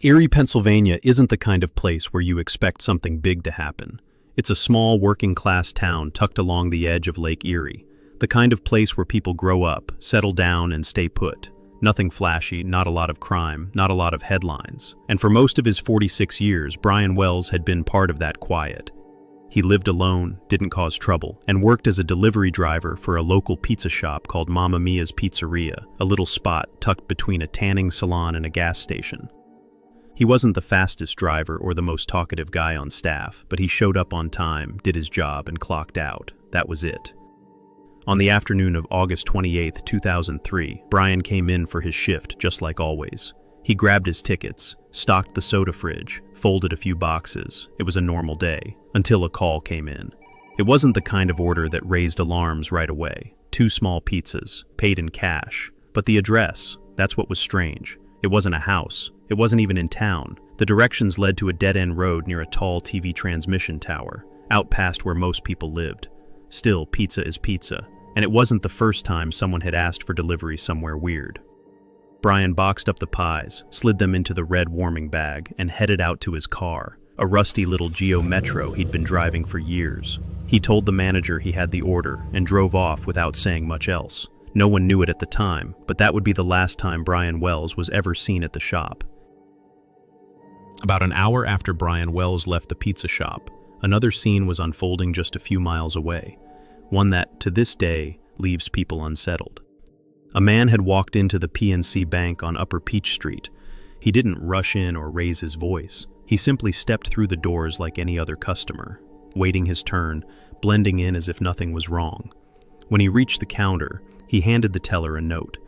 Erie, Pennsylvania isn't the kind of place where you expect something big to happen. It's a small, working-class town tucked along the edge of Lake Erie, the kind of place where people grow up, settle down, and stay put. Nothing flashy, not a lot of crime, not a lot of headlines. And for most of his 46 years, Brian Wells had been part of that quiet. He lived alone, didn't cause trouble, and worked as a delivery driver for a local pizza shop called Mamma Mia's Pizzeria, a little spot tucked between a tanning salon and a gas station. He wasn't the fastest driver or the most talkative guy on staff, but he showed up on time, did his job, and clocked out. That was it. On the afternoon of August 28, 2003, Brian came in for his shift, just like always. He grabbed his tickets, stocked the soda fridge, folded a few boxes. It was a normal day, until a call came in. It wasn't the kind of order that raised alarms right away. 2 small pizzas, paid in cash. But the address, that's what was strange. It wasn't a house. It wasn't even in town. The directions led to a dead-end road near a tall TV transmission tower, out past where most people lived. Still, pizza is pizza, and it wasn't the first time someone had asked for delivery somewhere weird. Brian boxed up the pies, slid them into the red warming bag, and headed out to his car, a rusty little Geo Metro he'd been driving for years. He told the manager he had the order and drove off without saying much else. No one knew it at the time, but that would be the last time Brian Wells was ever seen at the shop. About an hour after Brian Wells left the pizza shop, another scene was unfolding just a few miles away, one that, to this day, leaves people unsettled. A man had walked into the PNC Bank on Upper Peach Street. He didn't rush in or raise his voice. He simply stepped through the doors like any other customer, waiting his turn, blending in as if nothing was wrong. When he reached the counter, he handed the teller a note.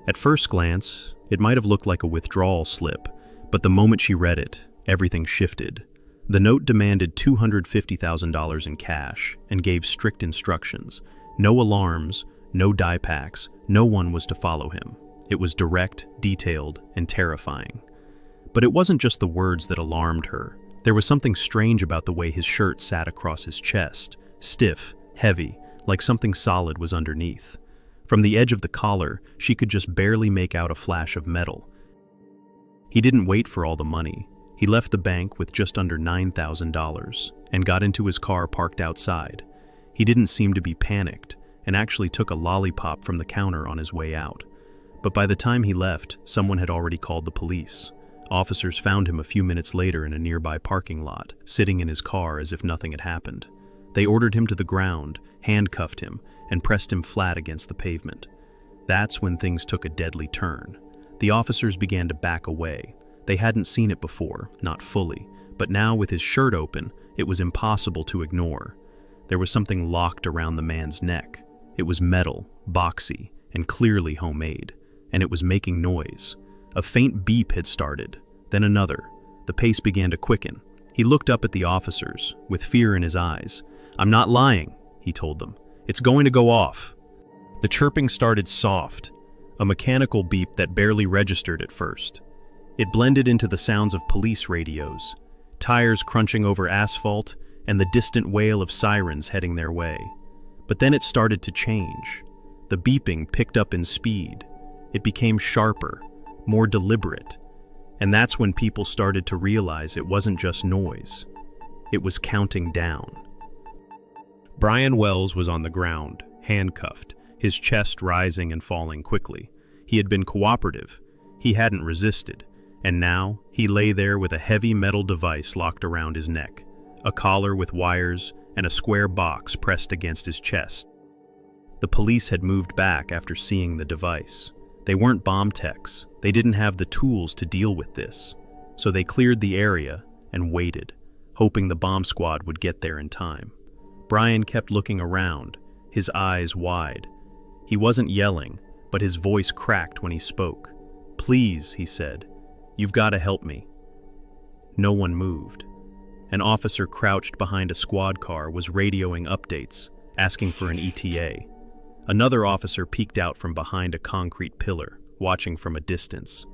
At first glance, it might have looked like a withdrawal slip, but the moment she read it, everything shifted. The note demanded $250,000 in cash and gave strict instructions. No alarms, no die packs, no one was to follow him. It was direct, detailed, and terrifying. But it wasn't just the words that alarmed her. There was something strange about the way his shirt sat across his chest, stiff, heavy, like something solid was underneath. From the edge of the collar, she could just barely make out a flash of metal. He didn't wait for all the money. He left the bank with just under $9,000 and got into his car parked outside. He didn't seem to be panicked and actually took a lollipop from the counter on his way out. But by the time he left, someone had already called the police. Officers found him a few minutes later in a nearby parking lot, sitting in his car as if nothing had happened. They ordered him to the ground, handcuffed him, and pressed him flat against the pavement. That's when things took a deadly turn. The officers began to back away. They hadn't seen it before, not fully, but now with his shirt open, it was impossible to ignore. There was something locked around the man's neck. It was metal, boxy, and clearly homemade, and it was making noise. A faint beep had started, then another. The pace began to quicken. He looked up at the officers, with fear in his eyes. "I'm not lying," he told them. "It's going to go off." The chirping started soft, a mechanical beep that barely registered at first. It blended into the sounds of police radios, tires crunching over asphalt, and the distant wail of sirens heading their way. But then it started to change. The beeping picked up in speed. It became sharper, more deliberate. And that's when people started to realize it wasn't just noise. It was counting down. Brian Wells was on the ground, handcuffed, his chest rising and falling quickly. He had been cooperative. He hadn't resisted. And now, he lay there with a heavy metal device locked around his neck, a collar with wires, and a square box pressed against his chest. The police had moved back after seeing the device. They weren't bomb techs. They didn't have the tools to deal with this. So they cleared the area and waited, hoping the bomb squad would get there in time. Brian kept looking around, his eyes wide. He wasn't yelling, but his voice cracked when he spoke. "Please," he said, "you've got to help me." No one moved. An officer crouched behind a squad car was radioing updates, asking for an ETA. Another officer peeked out from behind a concrete pillar, watching from a distance.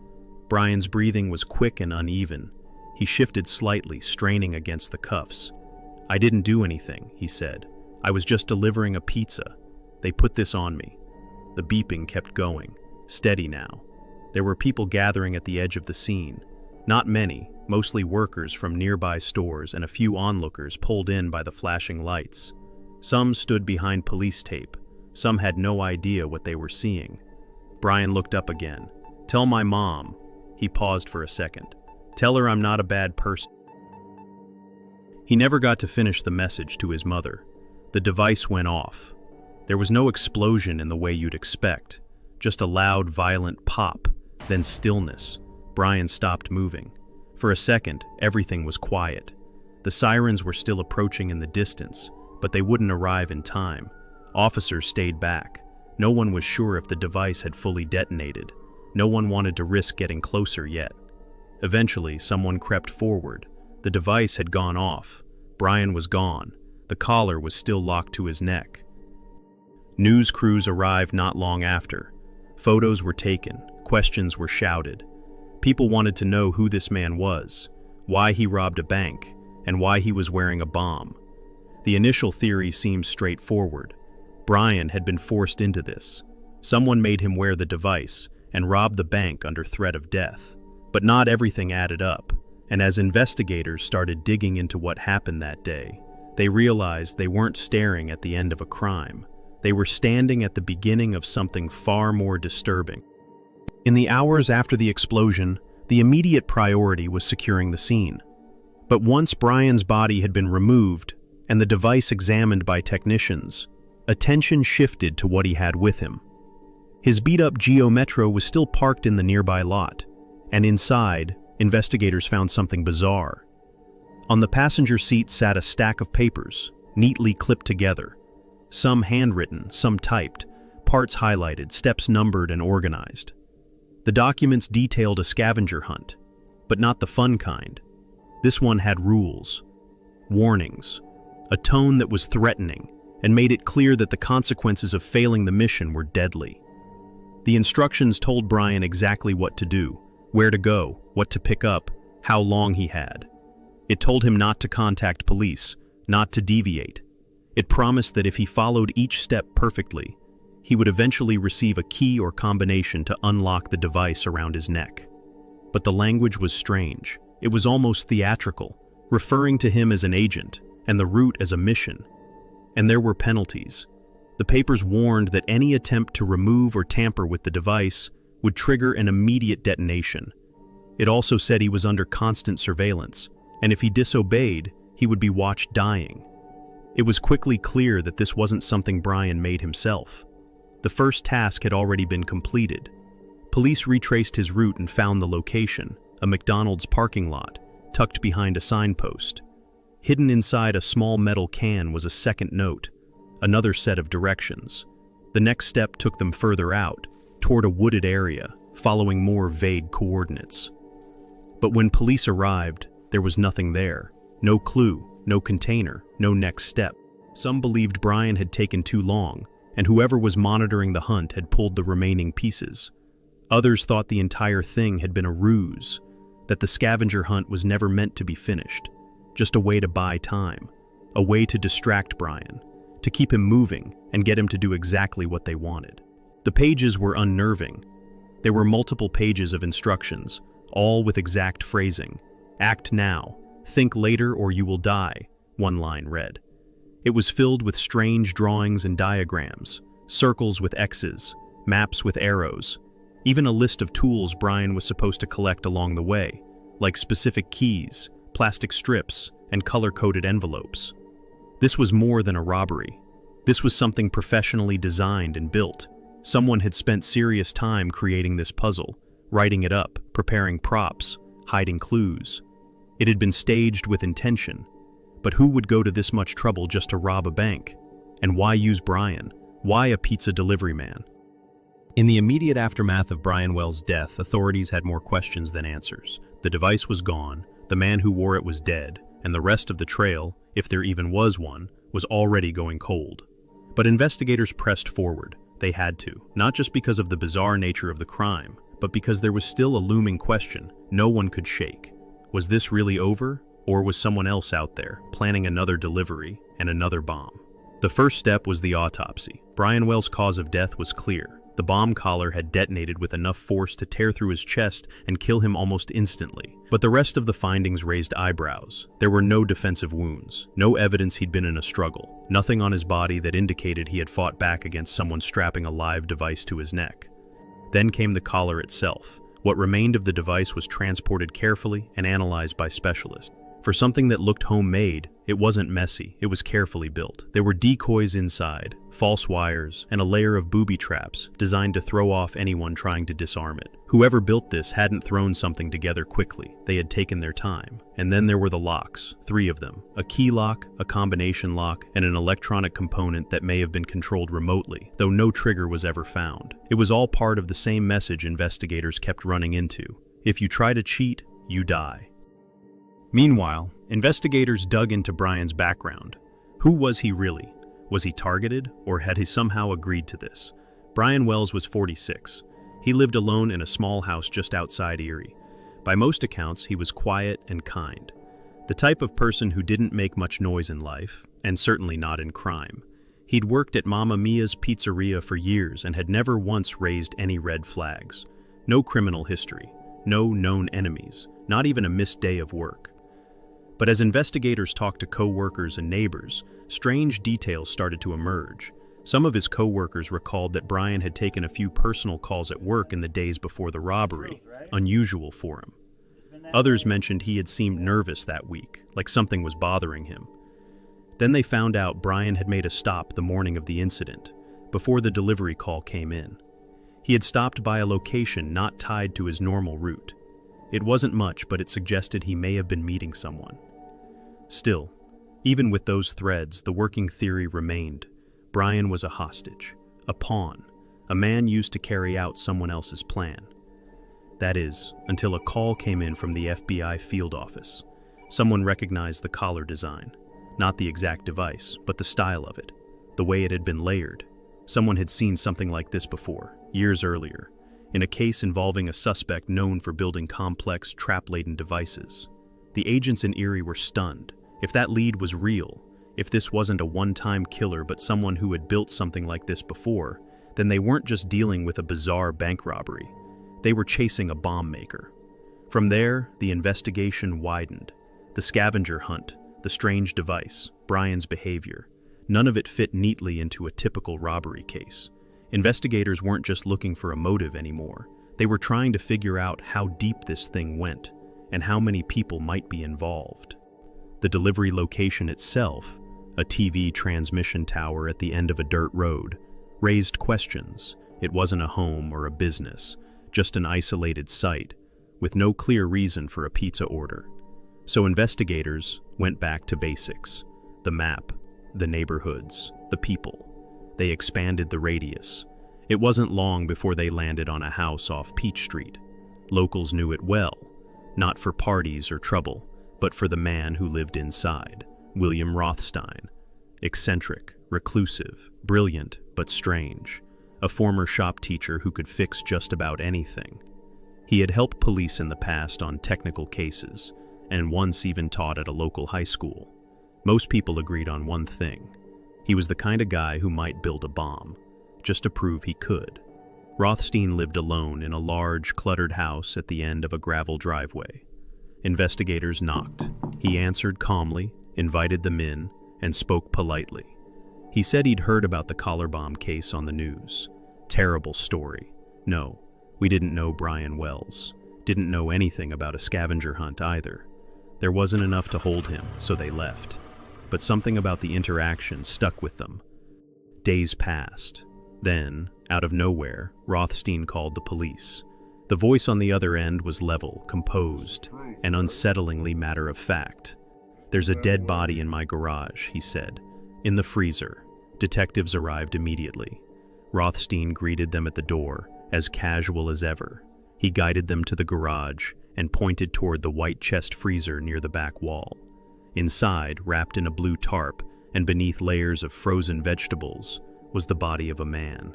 Brian's breathing was quick and uneven. He shifted slightly, straining against the cuffs. "I didn't do anything," he said. "I was just delivering a pizza. They put this on me." The beeping kept going, steady now. There were people gathering at the edge of the scene. Not many, mostly workers from nearby stores and a few onlookers pulled in by the flashing lights. Some stood behind police tape. Some had no idea what they were seeing. Brian looked up again. "Tell my mom." He paused for a second. "Tell her I'm not a bad person." He never got to finish the message to his mother. The device went off. There was no explosion in the way you'd expect, just a loud, violent pop, then stillness. Brian stopped moving. For a second, everything was quiet. The sirens were still approaching in the distance, but they wouldn't arrive in time. Officers stayed back. No one was sure if the device had fully detonated. No one wanted to risk getting closer yet. Eventually, someone crept forward. The device had gone off. Brian was gone. The collar was still locked to his neck. News crews arrived not long after. Photos were taken. Questions were shouted. People wanted to know who this man was, why he robbed a bank, and why he was wearing a bomb. The initial theory seemed straightforward. Brian had been forced into this. Someone made him wear the device and rob the bank under threat of death. But not everything added up, and as investigators started digging into what happened that day, they realized they weren't staring at the end of a crime. They were standing at the beginning of something far more disturbing. In the hours after the explosion, the immediate priority was securing the scene. But once Brian's body had been removed and the device examined by technicians, attention shifted to what he had with him. His beat-up Geo Metro was still parked in the nearby lot, and inside, investigators found something bizarre. On the passenger seat sat a stack of papers, neatly clipped together. Some handwritten, some typed, parts highlighted, steps numbered and organized. The documents detailed a scavenger hunt, but not the fun kind. This one had rules, warnings, a tone that was threatening, and made it clear that the consequences of failing the mission were deadly. The instructions told Brian exactly what to do, where to go, what to pick up, how long he had. It told him not to contact police, not to deviate. It promised that if he followed each step perfectly, he would eventually receive a key or combination to unlock the device around his neck. But the language was strange. It was almost theatrical, referring to him as an agent and the route as a mission. And there were penalties. The papers warned that any attempt to remove or tamper with the device would trigger an immediate detonation. It also said he was under constant surveillance, and if he disobeyed, he would be watched dying. It was quickly clear that this wasn't something Brian made himself. The first task had already been completed. Police retraced his route and found the location, a McDonald's parking lot, tucked behind a signpost. Hidden inside a small metal can was a second note, another set of directions. The next step took them further out, toward a wooded area, following more vague coordinates. But when police arrived, there was nothing there. No clue, no container, no next step. Some believed Brian had taken too long, and whoever was monitoring the hunt had pulled the remaining pieces. Others thought the entire thing had been a ruse, that the scavenger hunt was never meant to be finished, just a way to buy time, a way to distract Brian, to keep him moving and get him to do exactly what they wanted. The pages were unnerving. There were multiple pages of instructions, all with exact phrasing. "Act now. Think later or you will die," one line read. It was filled with strange drawings and diagrams, circles with X's, maps with arrows, even a list of tools Brian was supposed to collect along the way, like specific keys, plastic strips, and color-coded envelopes. This was more than a robbery. This was something professionally designed and built. Someone had spent serious time creating this puzzle, writing it up, preparing props, hiding clues. It had been staged with intention. But who would go to this much trouble just to rob a bank? And why use Brian? Why a pizza delivery man? In the immediate aftermath of Brian Wells' death, authorities had more questions than answers. The device was gone, the man who wore it was dead, and the rest of the trail, if there even was one, was already going cold. But investigators pressed forward. They had to, not just because of the bizarre nature of the crime, but because there was still a looming question no one could shake. Was this really over? Or was someone else out there, planning another delivery and another bomb? The first step was the autopsy. Brian Wells' cause of death was clear. The bomb collar had detonated with enough force to tear through his chest and kill him almost instantly. But the rest of the findings raised eyebrows. There were no defensive wounds, no evidence he'd been in a struggle, nothing on his body that indicated he had fought back against someone strapping a live device to his neck. Then came the collar itself. What remained of the device was transported carefully and analyzed by specialists. For something that looked homemade, it wasn't messy, it was carefully built. There were decoys inside, false wires, and a layer of booby traps designed to throw off anyone trying to disarm it. Whoever built this hadn't thrown something together quickly. They had taken their time. And then there were the locks, 3 of them. A key lock, a combination lock, and an electronic component that may have been controlled remotely, though no trigger was ever found. It was all part of the same message investigators kept running into. If you try to cheat, you die. Meanwhile, investigators dug into Brian's background. Who was he really? Was he targeted, or had he somehow agreed to this? Brian Wells was 46. He lived alone in a small house just outside Erie. By most accounts, he was quiet and kind. The type of person who didn't make much noise in life, and certainly not in crime. He'd worked at Mamma Mia's pizzeria for years and had never once raised any red flags. No criminal history, no known enemies, not even a missed day of work. But as investigators talked to co-workers and neighbors, strange details started to emerge. Some of his co-workers recalled that Brian had taken a few personal calls at work in the days before the robbery, unusual for him. Others mentioned he had seemed nervous that week, like something was bothering him. Then they found out Brian had made a stop the morning of the incident, before the delivery call came in. He had stopped by a location not tied to his normal route. It wasn't much, but it suggested he may have been meeting someone. Still, even with those threads, the working theory remained. Brian was a hostage, a pawn, a man used to carry out someone else's plan. That is, until a call came in from the FBI field office. Someone recognized the collar design, not the exact device, but the style of it, the way it had been layered. Someone had seen something like this before, years earlier, in a case involving a suspect known for building complex, trap-laden devices. The agents in Erie were stunned. If that lead was real, if this wasn't a one-time killer but someone who had built something like this before, then they weren't just dealing with a bizarre bank robbery. They were chasing a bomb maker. From there, the investigation widened. The scavenger hunt, the strange device, Brian's behavior. None of it fit neatly into a typical robbery case. Investigators weren't just looking for a motive anymore. They were trying to figure out how deep this thing went and how many people might be involved. The delivery location itself, a TV transmission tower at the end of a dirt road, raised questions. It wasn't a home or a business, just an isolated site with no clear reason for a pizza order. So investigators went back to basics: the map, the neighborhoods, the people. They expanded the radius. It wasn't long before they landed on a house off Peach Street. Locals knew it well, not for parties or trouble, but for the man who lived inside, William Rothstein. Eccentric, reclusive, brilliant, but strange. A former shop teacher who could fix just about anything. He had helped police in the past on technical cases, and once even taught at a local high school. Most people agreed on one thing. He was the kind of guy who might build a bomb, just to prove he could. Rothstein lived alone in a large, cluttered house at the end of a gravel driveway. Investigators knocked. He answered calmly, invited them in, and spoke politely. He said he'd heard about the collar bomb case on the news. Terrible story. No, we didn't know Brian Wells. Didn't know anything about a scavenger hunt either. There wasn't enough to hold him, so they left. But something about the interaction stuck with them. Days passed. Then, out of nowhere, Rothstein called the police. The voice on the other end was level, composed, and unsettlingly matter-of-fact. "There's a dead body in my garage," he said. "In the freezer." Detectives arrived immediately. Rothstein greeted them at the door, as casual as ever. He guided them to the garage and pointed toward the white chest freezer near the back wall. Inside, wrapped in a blue tarp and beneath layers of frozen vegetables, was the body of a man.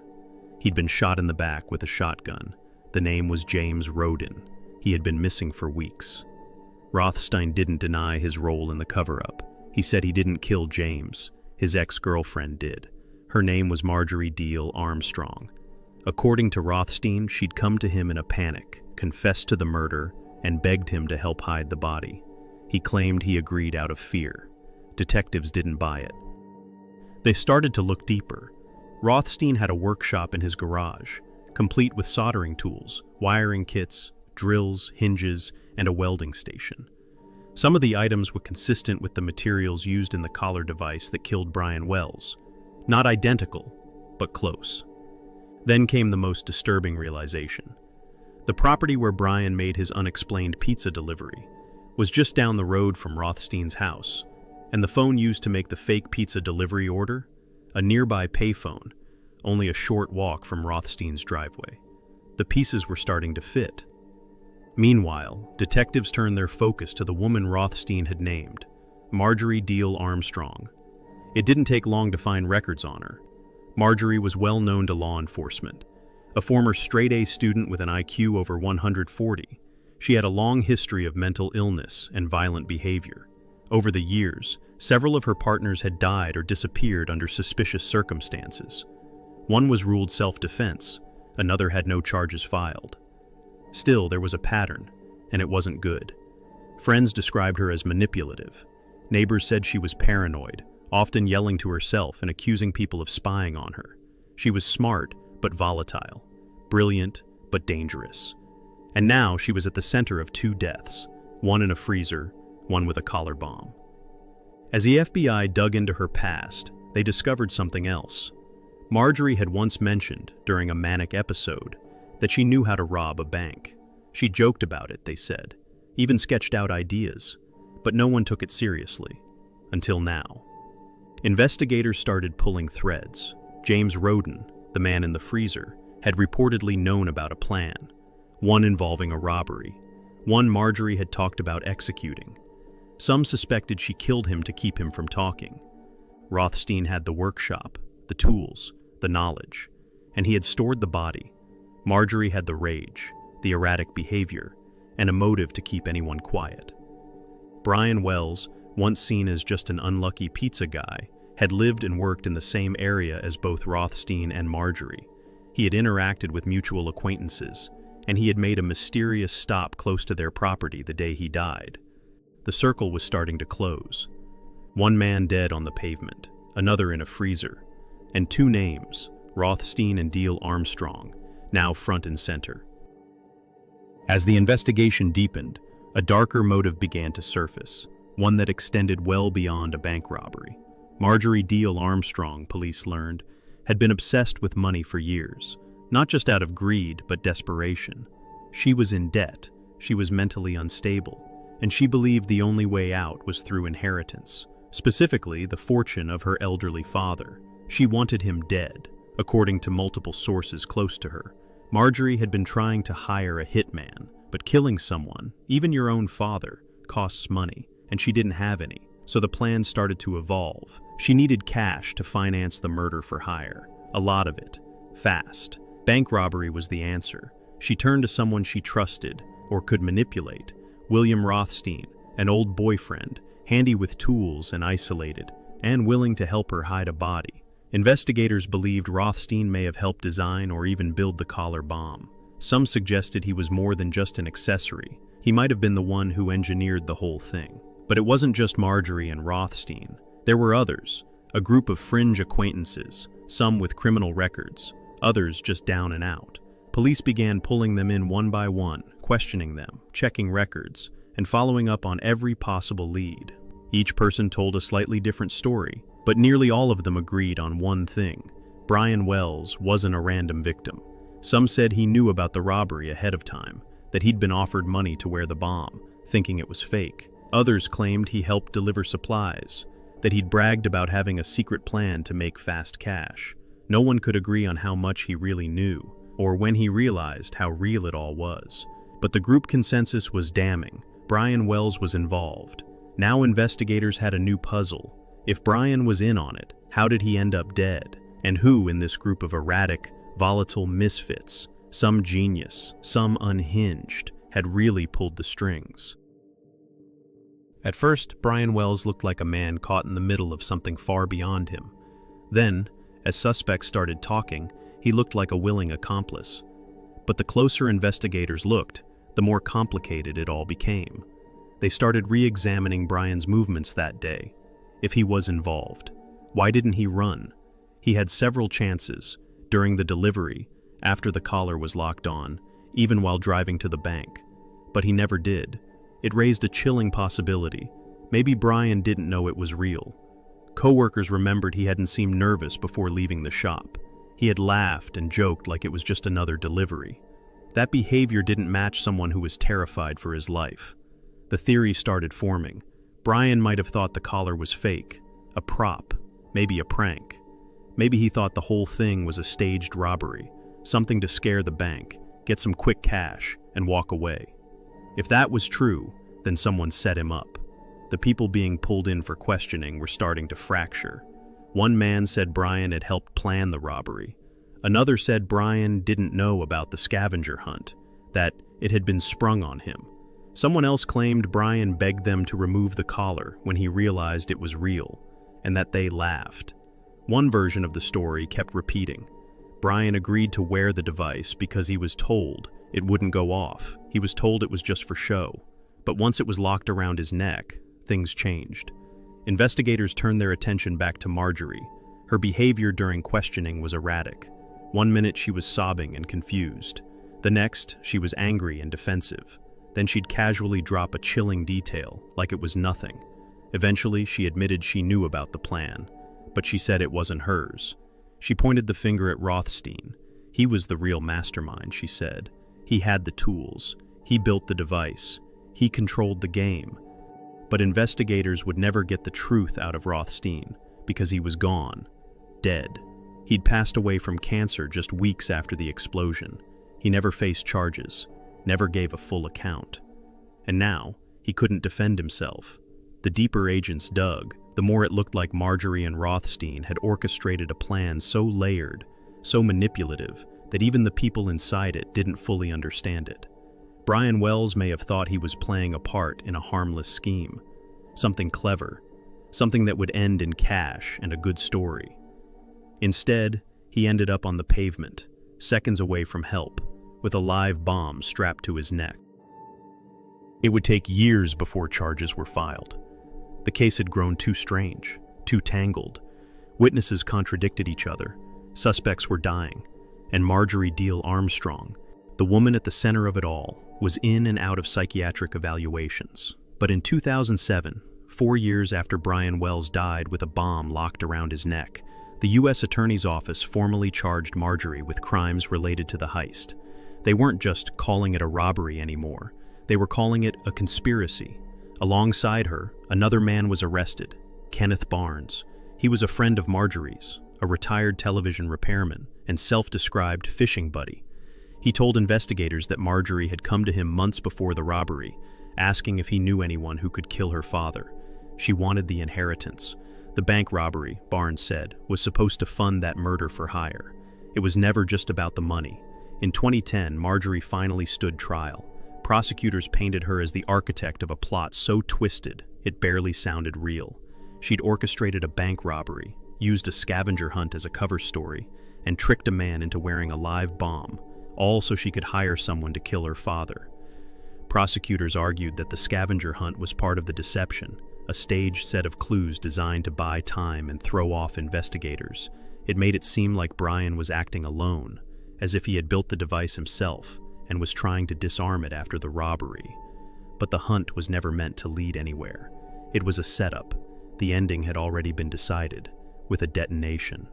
He'd been shot in the back with a shotgun. The name was James Roden. He had been missing for weeks. Rothstein didn't deny his role in the cover-up. He said he didn't kill James. His ex-girlfriend did. Her name was Marjorie Deal Armstrong. According to Rothstein, she'd come to him in a panic, confessed to the murder, and begged him to help hide the body. He claimed he agreed out of fear. Detectives didn't buy it. They started to look deeper. Rothstein had a workshop in his garage, complete with soldering tools, wiring kits, drills, hinges, and a welding station. Some of the items were consistent with the materials used in the collar device that killed Brian Wells. Not identical, but close. Then came the most disturbing realization. The property where Brian made his unexplained pizza delivery was just down the road from Rothstein's house, and the phone used to make the fake pizza delivery order, a nearby payphone, only a short walk from Rothstein's driveway. The pieces were starting to fit. Meanwhile, detectives turned their focus to the woman Rothstein had named, Marjorie Deal Armstrong. It didn't take long to find records on her. Marjorie was well known to law enforcement. A former straight-A student with an IQ over 140, she had a long history of mental illness and violent behavior. Over the years, several of her partners had died or disappeared under suspicious circumstances. One was ruled self-defense, another had no charges filed. Still, there was a pattern, and it wasn't good. Friends described her as manipulative. Neighbors said she was paranoid, often yelling to herself and accusing people of spying on her. She was smart, but volatile, brilliant, but dangerous. And now she was at the center of 2 deaths, one in a freezer, one with a collar bomb. As the FBI dug into her past, they discovered something else. Marjorie had once mentioned, during a manic episode, that she knew how to rob a bank. She joked about it, they said, even sketched out ideas, but no one took it seriously. Until now. Investigators started pulling threads. James Roden, the man in the freezer, had reportedly known about a plan, one involving a robbery, one Marjorie had talked about executing. Some suspected she killed him to keep him from talking. Rothstein had the workshop, the tools, the knowledge, and he had stored the body. Marjorie had the rage, the erratic behavior, and a motive to keep anyone quiet. Brian Wells, once seen as just an unlucky pizza guy, had lived and worked in the same area as both Rothstein and Marjorie. He had interacted with mutual acquaintances, and he had made a mysterious stop close to their property the day he died. The circle was starting to close. One man dead on the pavement, another in a freezer, and 2 names, Rothstein and Deal Armstrong, now front and center. As the investigation deepened, a darker motive began to surface, one that extended well beyond a bank robbery. Marjorie Deal Armstrong, police learned, had been obsessed with money for years, not just out of greed but desperation. She was in debt, she was mentally unstable, and she believed the only way out was through inheritance, specifically the fortune of her elderly father. She wanted him dead, according to multiple sources close to her. Marjorie had been trying to hire a hitman, but killing someone, even your own father, costs money, and she didn't have any, so the plan started to evolve. She needed cash to finance the murder for hire, a lot of it, fast. Bank robbery was the answer. She turned to someone she trusted, or could manipulate, William Rothstein, an old boyfriend, handy with tools and isolated, and willing to help her hide a body. Investigators believed Rothstein may have helped design or even build the collar bomb. Some suggested he was more than just an accessory. He might have been the one who engineered the whole thing. But it wasn't just Marjorie and Rothstein. There were others, a group of fringe acquaintances, some with criminal records, others just down and out. Police began pulling them in one by one, questioning them, checking records, and following up on every possible lead. Each person told a slightly different story, but nearly all of them agreed on one thing. Brian Wells wasn't a random victim. Some said he knew about the robbery ahead of time, that he'd been offered money to wear the bomb, thinking it was fake. Others claimed he helped deliver supplies, that he'd bragged about having a secret plan to make fast cash. No one could agree on how much he really knew, or when he realized how real it all was. But the group consensus was damning. Brian Wells was involved. Now investigators had a new puzzle. If Brian was in on it, how did he end up dead? And who in this group of erratic, volatile misfits, some genius, some unhinged, had really pulled the strings? At first, Brian Wells looked like a man caught in the middle of something far beyond him. Then, as suspects started talking, He looked like a willing accomplice. But the closer investigators looked, the more complicated it all became. They started re-examining Brian's movements that day. If he was involved, why didn't he run? He had several chances, during the delivery, after the collar was locked on, even while driving to the bank. But he never did. It raised a chilling possibility. Maybe Brian didn't know it was real. Co-workers remembered he hadn't seemed nervous before leaving the shop. He had laughed and joked like it was just another delivery. That behavior didn't match someone who was terrified for his life. The theory started forming. Brian might have thought the collar was fake, a prop, maybe a prank. Maybe he thought the whole thing was a staged robbery, something to scare the bank, get some quick cash, and walk away. If that was true, then someone set him up. The people being pulled in for questioning were starting to fracture. One man said Brian had helped plan the robbery. Another said Brian didn't know about the scavenger hunt, that it had been sprung on him. Someone else claimed Brian begged them to remove the collar when he realized it was real, and that they laughed. One version of the story kept repeating. Brian agreed to wear the device because he was told it wouldn't go off. He was told it was just for show. But once it was locked around his neck, things changed. Investigators turned their attention back to Marjorie. Her behavior during questioning was erratic. One minute she was sobbing and confused. The next, she was angry and defensive. Then she'd casually drop a chilling detail, like it was nothing. Eventually, she admitted she knew about the plan, but she said it wasn't hers. She pointed the finger at Rothstein. He was the real mastermind, she said. He had the tools. He built the device. He controlled the game. But investigators would never get the truth out of Rothstein because he was gone, dead. He'd passed away from cancer just weeks after the explosion. He never faced charges, never gave a full account. And now, he couldn't defend himself. The deeper agents dug, the more it looked like Marjorie and Rothstein had orchestrated a plan so layered, so manipulative, that even the people inside it didn't fully understand it. Brian Wells may have thought he was playing a part in a harmless scheme, something clever, something that would end in cash and a good story. Instead, he ended up on the pavement, seconds away from help, with a live bomb strapped to his neck. It would take years before charges were filed. The case had grown too strange, too tangled. Witnesses contradicted each other, suspects were dying, and Marjorie Deal Armstrong, the woman at the center of it all, was in and out of psychiatric evaluations. But in 2007, 4 years after Brian Wells died with a bomb locked around his neck, the U.S. Attorney's Office formally charged Marjorie with crimes related to the heist. They weren't just calling it a robbery anymore. They were calling it a conspiracy. Alongside her, another man was arrested, Kenneth Barnes. He was a friend of Marjorie's, a retired television repairman and self-described fishing buddy. He told investigators that Marjorie had come to him months before the robbery, asking if he knew anyone who could kill her father. She wanted the inheritance. The bank robbery, Barnes said, was supposed to fund that murder for hire. It was never just about the money. In 2010, Marjorie finally stood trial. Prosecutors painted her as the architect of a plot so twisted, it barely sounded real. She'd orchestrated a bank robbery, used a scavenger hunt as a cover story, and tricked a man into wearing a live bomb, all so she could hire someone to kill her father. Prosecutors argued that the scavenger hunt was part of the deception, a staged set of clues designed to buy time and throw off investigators. It made it seem like Brian was acting alone, as if he had built the device himself and was trying to disarm it after the robbery. But the hunt was never meant to lead anywhere. It was a setup. The ending had already been decided, with a detonation.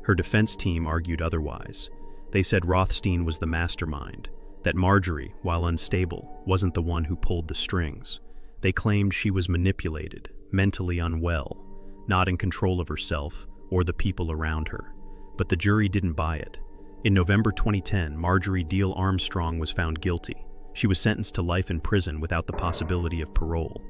Her defense team argued otherwise. They said Rothstein was the mastermind, that Marjorie, while unstable, wasn't the one who pulled the strings. They claimed she was manipulated, mentally unwell, not in control of herself or the people around her. But the jury didn't buy it. In November 2010, Marjorie Deal Armstrong was found guilty. She was sentenced to life in prison without the possibility of parole.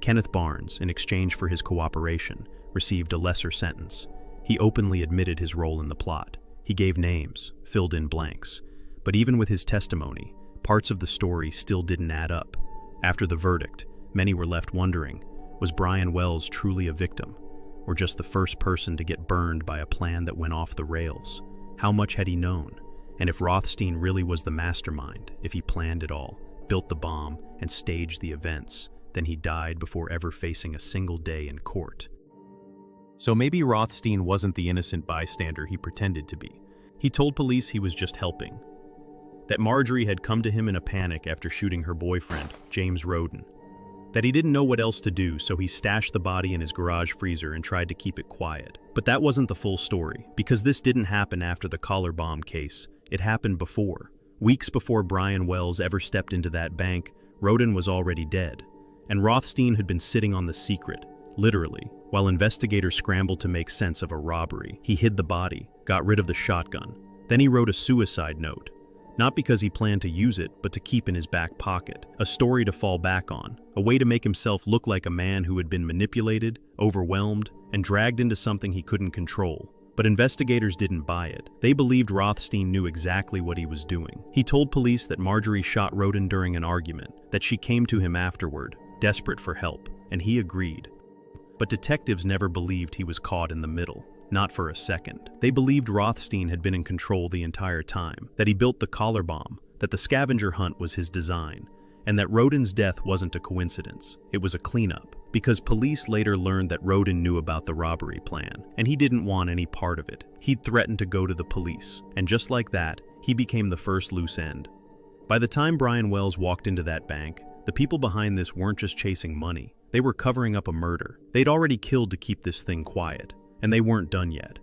Kenneth Barnes, in exchange for his cooperation, received a lesser sentence. He openly admitted his role in the plot. He gave names, filled in blanks. But even with his testimony, parts of the story still didn't add up. After the verdict, many were left wondering, was Brian Wells truly a victim, or just the first person to get burned by a plan that went off the rails? How much had he known? And if Rothstein really was the mastermind, if he planned it all, built the bomb, and staged the events, then he died before ever facing a single day in court. So maybe Rothstein wasn't the innocent bystander he pretended to be. He told police he was just helping. That Marjorie had come to him in a panic after shooting her boyfriend, James Roden. That he didn't know what else to do, so he stashed the body in his garage freezer and tried to keep it quiet. But that wasn't the full story, because this didn't happen after the collar bomb case. It happened before. Weeks before Brian Wells ever stepped into that bank, Roden was already dead. And Rothstein had been sitting on the secret, literally, while investigators scrambled to make sense of a robbery. He hid the body, got rid of the shotgun. Then he wrote a suicide note. Not because he planned to use it, but to keep in his back pocket. A story to fall back on. A way to make himself look like a man who had been manipulated, overwhelmed, and dragged into something he couldn't control. But investigators didn't buy it. They believed Rothstein knew exactly what he was doing. He told police that Marjorie shot Roden during an argument, that she came to him afterward, desperate for help, and he agreed. But detectives never believed he was caught in the middle. Not for a second. They believed Rothstein had been in control the entire time, that he built the collar bomb, that the scavenger hunt was his design, and that Roden's death wasn't a coincidence. It was a cleanup, because police later learned that Roden knew about the robbery plan, and he didn't want any part of it. He'd threatened to go to the police, and just like that, he became the first loose end. By the time Brian Wells walked into that bank, the people behind this weren't just chasing money. They were covering up a murder. They'd already killed to keep this thing quiet. And they weren't done yet.